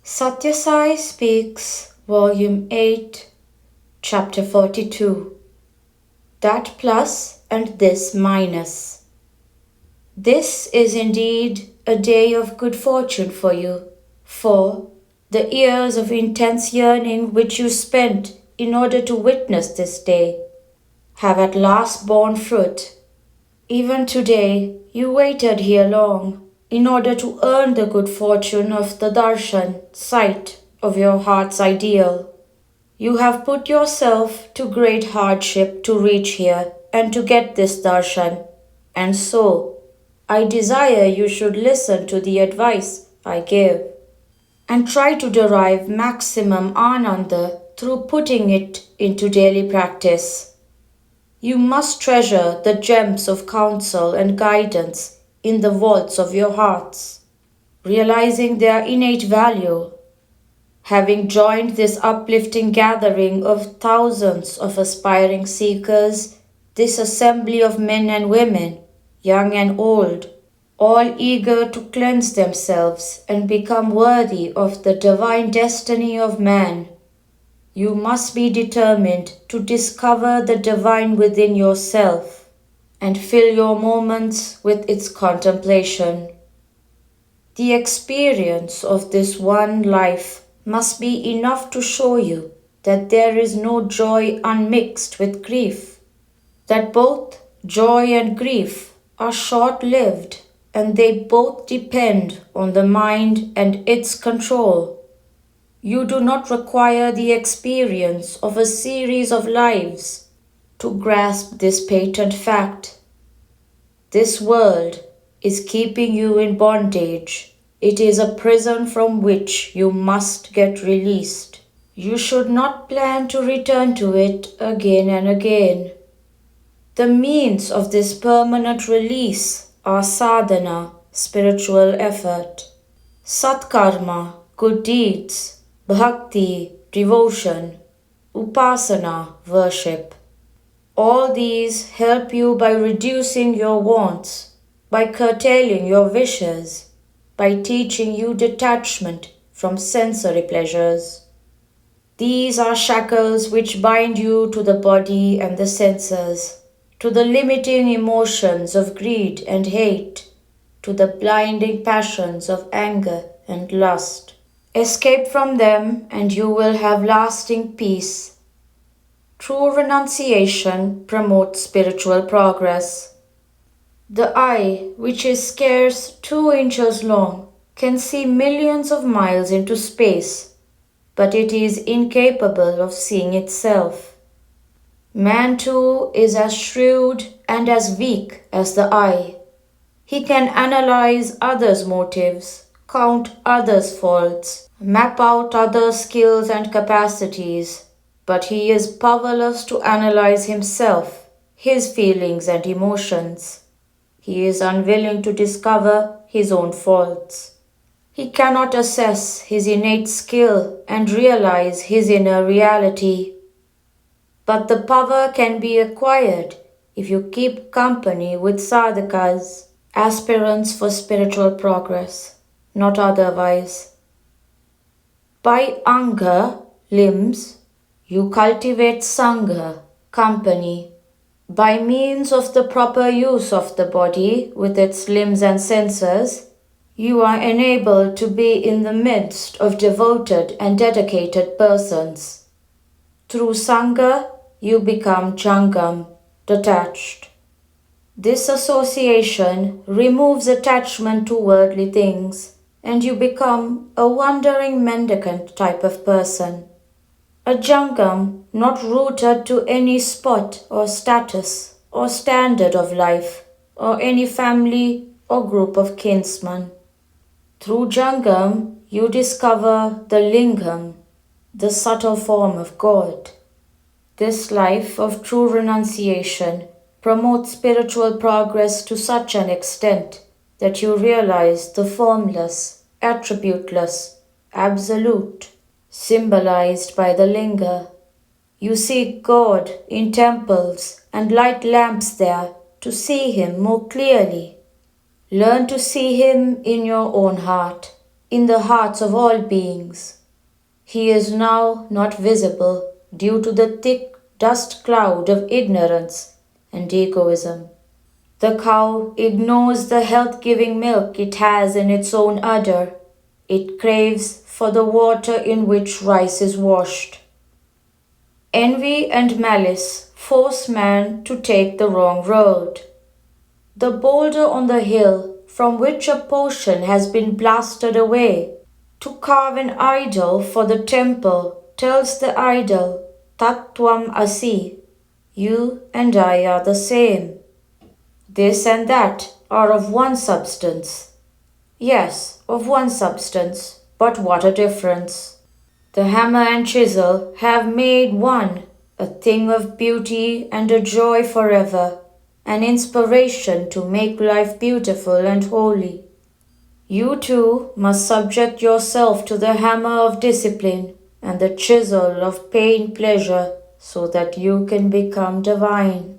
Sathya Sai Speaks, Volume 8, Chapter 42. That plus and this minus. This is indeed a day of good fortune for you, for the years of intense yearning which you spent in order to witness this day have at last borne fruit. Even today you waited here long in order to earn the good fortune of the darshan, sight of your heart's ideal. You have put yourself to great hardship to reach here and to get this darshan, and so I desire you should listen to the advice I give and try to derive maximum ananda through putting it into daily practice. You must treasure the gems of counsel and guidance in the vaults of your hearts, realizing their innate value. Having joined this uplifting gathering of thousands of aspiring seekers, this assembly of men and women, young and old, all eager to cleanse themselves and become worthy of the divine destiny of man, you must be determined to discover the divine within yourself and fill your moments with its contemplation. The experience of this one life must be enough to show you that there is no joy unmixed with grief, that both joy and grief are short-lived and they both depend on the mind and its control. You do not require the experience of a series of lives to grasp this patent fact. This world is keeping you in bondage. It is a prison from which you must get released. You should not plan to return to it again and again. The means of this permanent release are sadhana, spiritual effort, satkarma, good deeds, bhakti, devotion, upasana, worship. All these help you by reducing your wants, by curtailing your wishes, by teaching you detachment from sensory pleasures. These are shackles which bind you to the body and the senses, to the limiting emotions of greed and hate, to the blinding passions of anger and lust. Escape from them and you will have lasting peace. True renunciation promotes spiritual progress. The eye, which is scarce 2 inches long, can see millions of miles into space, but it is incapable of seeing itself. Man too is as shrewd and as weak as the eye. He can analyze others' motives, count others' faults, map out others' skills and capacities, but he is powerless to analyze himself, his feelings and emotions. He is unwilling to discover his own faults. He cannot assess his innate skill and realize his inner reality. But the power can be acquired if you keep company with sadhakas, aspirants for spiritual progress, not otherwise. By anga, limbs, you cultivate sangha, company. By means of the proper use of the body with its limbs and senses, you are enabled to be in the midst of devoted and dedicated persons. Through sangha, you become jangam, detached. This association removes attachment to worldly things, and you become a wandering mendicant type of person. A jangam not rooted to any spot or status or standard of life or any family or group of kinsmen. Through jangam you discover the lingam, the subtle form of God. This life of true renunciation promotes spiritual progress to such an extent that you realize the formless, attributeless, absolute, symbolized by the linga. You seek God in temples and light lamps there to see Him more clearly. Learn to see Him in your own heart in the hearts of all beings. He is now not visible due to the thick dust cloud of ignorance and egoism. The cow ignores the health-giving milk it has in its own udder. It craves for the water in which rice is washed. Envy and malice force man to take the wrong road. The boulder on the hill from which a portion has been blasted away to carve an idol for the temple tells the idol, Tattvam Asi, you and I are the same. This and that are of one substance. Yes, of one substance, but what a difference. The hammer and chisel have made one, a thing of beauty and a joy forever, an inspiration to make life beautiful and holy. You too must subject yourself to the hammer of discipline and the chisel of pain-pleasure so that you can become divine.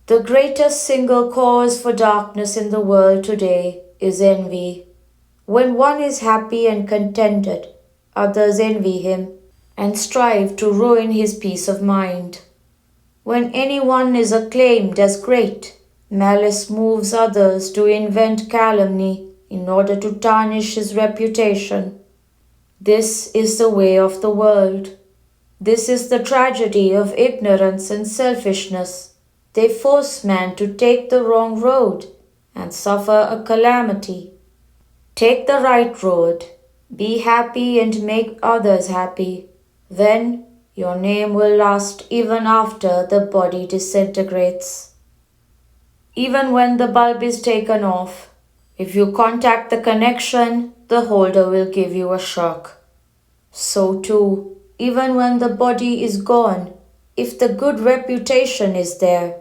The greatest single cause for darkness in the world today is envy. When one is happy and contented, others envy him and strive to ruin his peace of mind. When anyone is acclaimed as great, malice moves others to invent calumny in order to tarnish his reputation. This is the way of the world. This is the tragedy of ignorance and selfishness. They force man to take the wrong road and suffer a calamity. Take the right road, be happy and make others happy. Then your name will last even after the body disintegrates. Even when the bulb is taken off, if you contact the connection, the holder will give you a shock. So too, even when the body is gone, if the good reputation is there,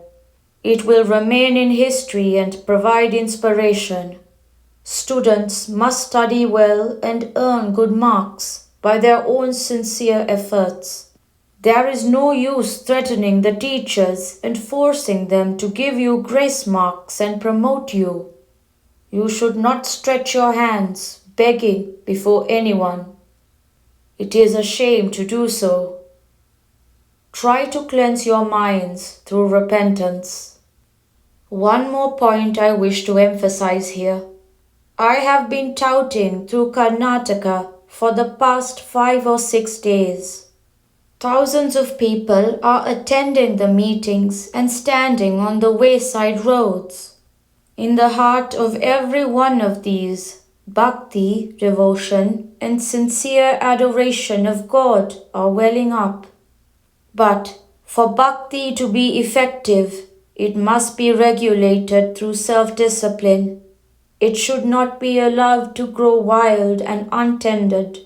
it will remain in history and provide inspiration. Students must study well and earn good marks by their own sincere efforts. There is no use threatening the teachers and forcing them to give you grace marks and promote you. You should not stretch your hands begging before anyone. It is a shame to do so. Try to cleanse your minds through repentance. One more point I wish to emphasize here. I have been touting through Karnataka for the past 5 or 6 days. Thousands of people are attending the meetings and standing on the wayside roads. In the heart of every one of these, bhakti, devotion, and sincere adoration of God are welling up. But for bhakti to be effective, it must be regulated through self-discipline. It should not be allowed to grow wild and untended.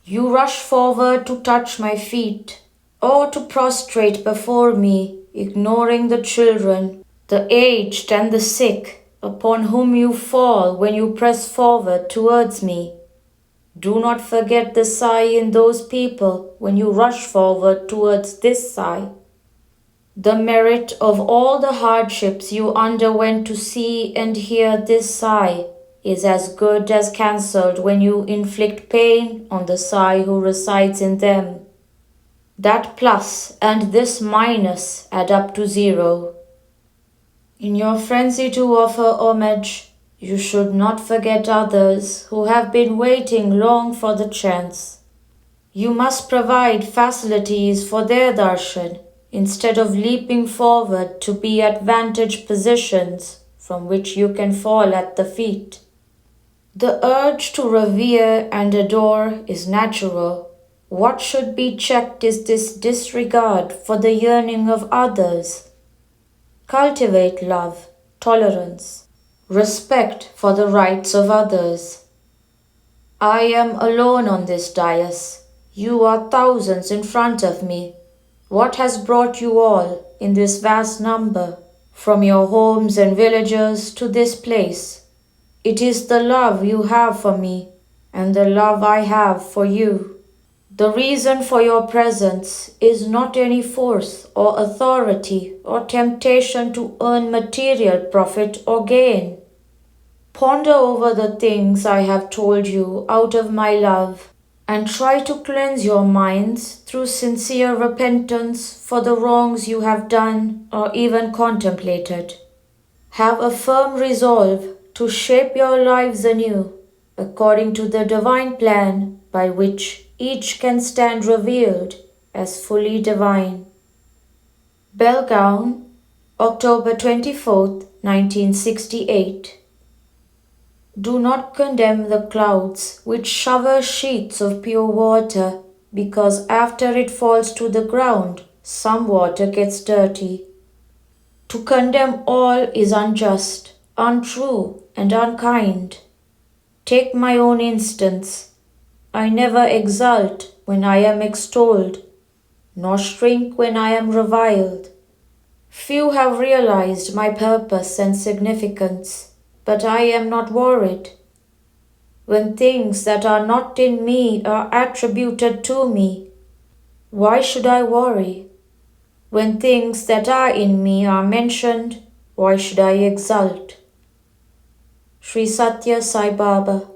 You rush forward to touch my feet, or to prostrate before me, ignoring the children, the aged and the sick, upon whom you fall when you press forward towards me. Do not forget the Sai in those people when you rush forward towards this Sai. The merit of all the hardships you underwent to see and hear this Sai is as good as cancelled when you inflict pain on the Sai who resides in them. That plus and this minus add up to 0. In your frenzy to offer homage, you should not forget others who have been waiting long for the chance. You must provide facilities for their darshan instead of leaping forward to be at vantage positions from which you can fall at the feet. The urge to revere and adore is natural. What should be checked is this disregard for the yearning of others. Cultivate love, tolerance, respect for the rights of others. I am alone on this dais. You are thousands in front of me. What has brought you all in this vast number, from your homes and villages to this place? It is the love you have for me and the love I have for you. The reason for your presence is not any force or authority or temptation to earn material profit or gain. Ponder over the things I have told you out of my love, and try to cleanse your minds through sincere repentance for the wrongs you have done or even contemplated. Have a firm resolve to shape your lives anew, according to the divine plan by which each can stand revealed as fully divine. Belgaum, October 24th, 1968. Do not condemn the clouds which shower sheets of pure water, because after it falls to the ground, some water gets dirty. To condemn all is unjust, untrue, and unkind. Take my own instance. I never exult when I am extolled, nor shrink when I am reviled. Few have realized my purpose and significance, but I am not worried. When things that are not in me are attributed to me, why should I worry? When things that are in me are mentioned, why should I exult? Sri Sathya Sai Baba.